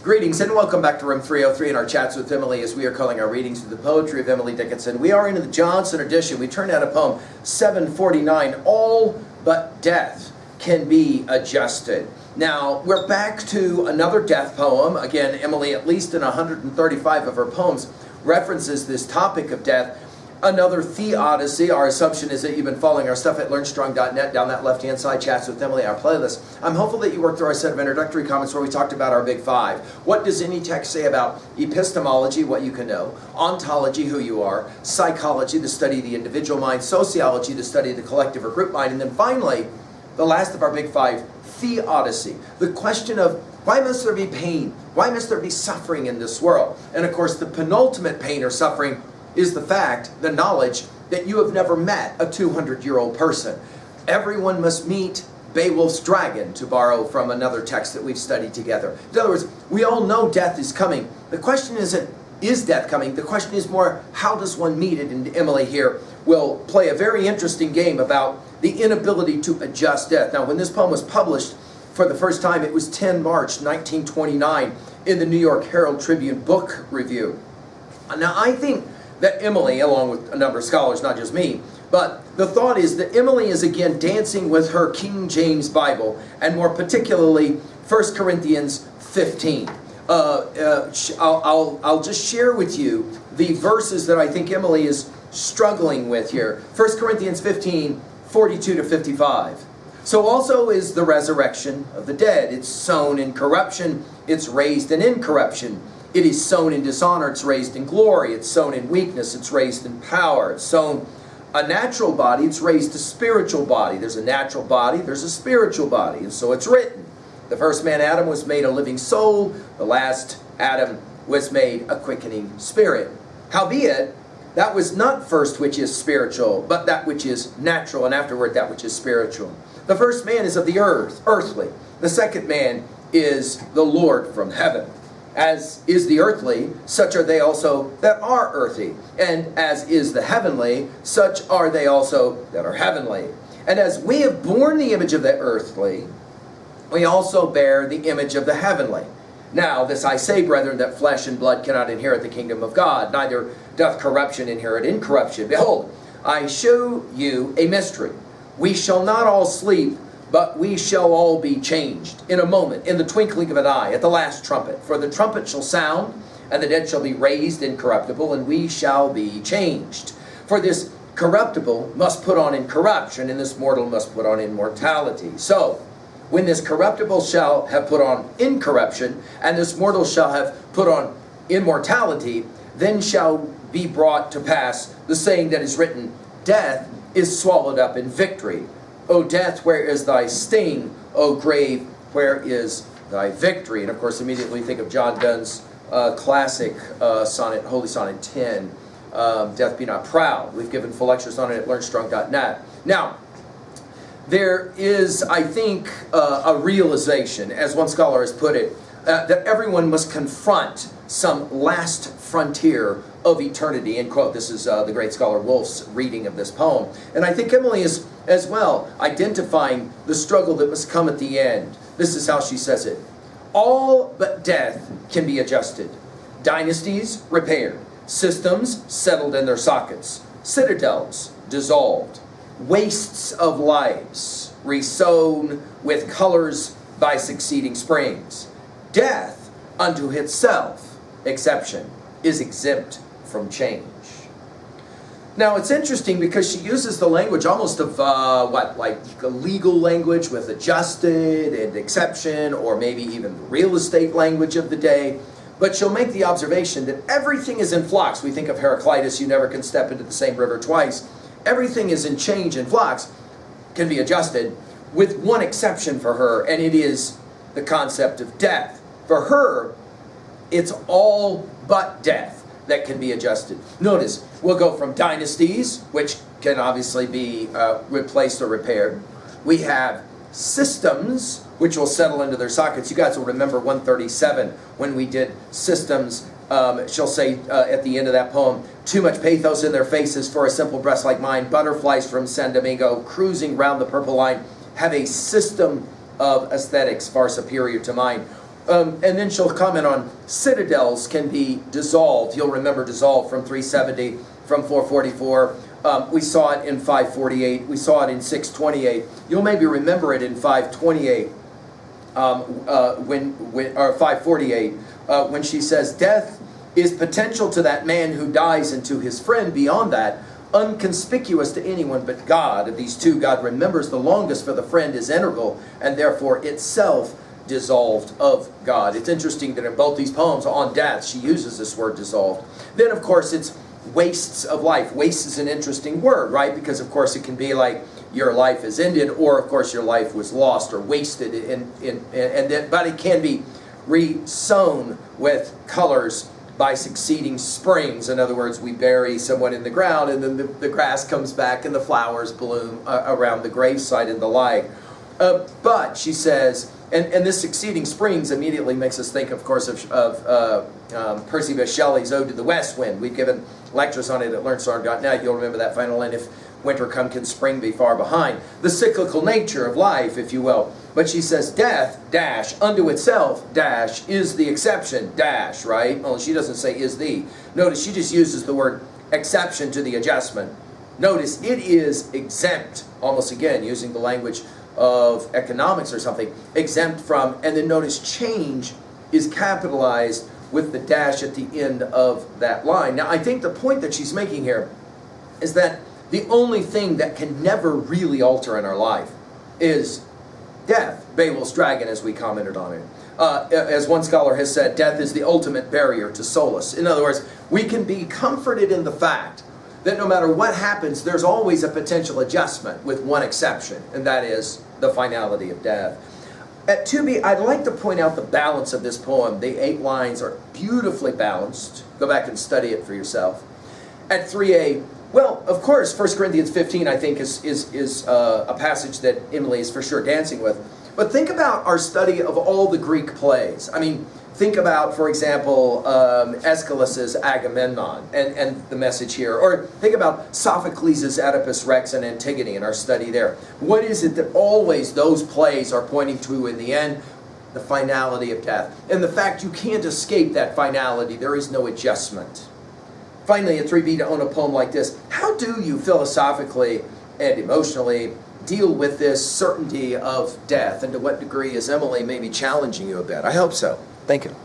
Greetings and welcome back to Room 303 in our chats with Emily as we are calling our readings of the poetry of Emily Dickinson. We are into the Johnson edition. We turned out a poem 749, All But Death Can Be Adjusted. Now, we're back to another death poem. Again, Emily, at least in 135 of her poems, references this topic of death. Another theodicy. Our assumption is that you've been following our stuff at learnstrong.net, down that left-hand side, Chats with Emily, our playlist. I'm hopeful that you worked through our set of introductory comments where we talked about our big five. What does any text say about epistemology, what you can know, ontology, who you are, psychology, the study of the individual mind, sociology, the study of the collective or group mind, and then finally, the last of our big five, theodicy. The question of why must there be pain? Why must there be suffering in this world? And of course, the penultimate pain or suffering is the fact, the knowledge, that you have never met a 200-year-old person. Everyone must meet Beowulf's dragon, to borrow from another text that we've studied together. In other words, we all know death is coming. The question isn't, is death coming? The question is more, how does one meet it? And Emily here will play a very interesting game about the inability to adjust death. Now, when this poem was published for the first time, it was 10 March 1929 in the New York Herald Tribune Book Review. Now, I think that Emily, along with a number of scholars, not just me, but the thought is that Emily is again dancing with her King James Bible, and more particularly 1 Corinthians 15. I'll just share with you the verses that I think Emily is struggling with here. 1 Corinthians 15, 42 to 55. So also is the resurrection of the dead. It's sown in corruption, it's raised in incorruption. It is sown in dishonor, it's raised in glory. It's sown in weakness, it's raised in power. It's sown a natural body, it's raised a spiritual body. There's a natural body, there's a spiritual body. And so it's written, the first man, Adam, was made a living soul. The last Adam was made a quickening spirit. Howbeit, that was not first which is spiritual, but that which is natural, and afterward that which is spiritual. The first man is of the earth, earthly. The second man is the Lord from heaven. As is the earthly, such are they also that are earthy. And as is the heavenly, such are they also that are heavenly. And as we have borne the image of the earthly, we also bear the image of the heavenly. Now this I say, brethren, that flesh and blood cannot inherit the kingdom of God, neither doth corruption inherit incorruption. Behold, I show you a mystery. We shall not all sleep, but we shall all be changed in a moment, in the twinkling of an eye, at the last trumpet. For the trumpet shall sound, and the dead shall be raised incorruptible, and we shall be changed. For this corruptible must put on incorruption, and this mortal must put on immortality. So, when this corruptible shall have put on incorruption, and this mortal shall have put on immortality, then shall be brought to pass the saying that is written, Death is swallowed up in victory. O death, where is thy sting? O grave, where is thy victory? And of course, immediately think of John Donne's classic sonnet, Holy Sonnet 10, Death Be Not Proud. We've given full lectures on it at learnstrong.net. Now, there is, I think, a realization, as one scholar has put it, that everyone must confront some last frontier of eternity, end quote. This is the great scholar Wolf's reading of this poem. And I think Emily is, as well, identifying the struggle that must come at the end. This is how she says it. All but death can be adjusted. Dynasties repaired. Systems settled in their sockets. Citadels dissolved. Wastes of lives resown with colors by succeeding springs. Death unto itself, exception, is exempt from change. Now it's interesting because she uses the language almost of like a legal language with adjusted and exception, or maybe even the real estate language of the day. But she'll make the observation that everything is in flux. We think of Heraclitus, you never can step into the same river twice. Everything is in change and flux, can be adjusted, with one exception for her, and it is the concept of death. For her, it's all but death that can be adjusted. Notice, we'll go from dynasties, which can obviously be replaced or repaired. We have systems, which will settle into their sockets. You guys will remember 137 when we did systems. She'll say at the end of that poem, too much pathos in their faces for a simple breast like mine. Butterflies from San Domingo cruising round the purple line have a system of aesthetics far superior to mine. And then she'll comment on citadels can be dissolved. You'll remember dissolved from 370, from 444. We saw it in 548. We saw it in 628. You'll maybe remember it in 528, or 548, when she says, death is potential to that man who dies and to his friend. Beyond that, unconspicuous to anyone but God. Of these two, God remembers the longest, for the friend is integral, and therefore itself dissolved of God. It's interesting that in both these poems on death, she uses this word dissolved. Then, of course, it's wastes of life. Waste is an interesting word, right? Because, of course, it can be like your life is ended, or, of course, your life was lost or wasted. But it can be re-sown with colors by succeeding springs. In other words, we bury someone in the ground, and then the grass comes back and the flowers bloom around the gravesite and the like. But, she says, and this succeeding springs immediately makes us think, of course, of Percy Bysshe Shelley's Ode to the West Wind. We've given lectures on it at LearnSong.net. You'll remember that final line, if winter come, can spring be far behind? The cyclical nature of life, if you will. But she says, death, dash, unto itself, dash, is the exception, dash, right? Well, she doesn't say is the. Notice she just uses the word exception to the adjustment. Notice it is exempt, almost again, using the language of economics or something, exempt from, and then notice change is capitalized with the dash at the end of that line. Now, I think the point that she's making here is that the only thing that can never really alter in our life is death. Beowulf's dragon, as we commented on it. As one scholar has said, death is the ultimate barrier to solace. In other words, we can be comforted in the fact that no matter what happens, there's always a potential adjustment, with one exception, and that is the finality of death. At 2b, I'd like to point out the balance of this poem. The 8 lines are beautifully balanced. Go back and study it for yourself. At 3a, well, of course, 1 Corinthians 15, I think, is a passage that Emily is for sure dancing with. But think about our study of all the Greek plays. I mean, think about, for example, Aeschylus's Agamemnon and the message here. Or think about Sophocles' Oedipus Rex and Antigone and our study there. What is it that always those plays are pointing to in the end? The finality of death. And the fact you can't escape that finality. There is no adjustment. Finally, at 3b, to own a poem like this, how do you philosophically and emotionally deal with this certainty of death? And to what degree is Emily maybe challenging you a bit? I hope so. Thank you.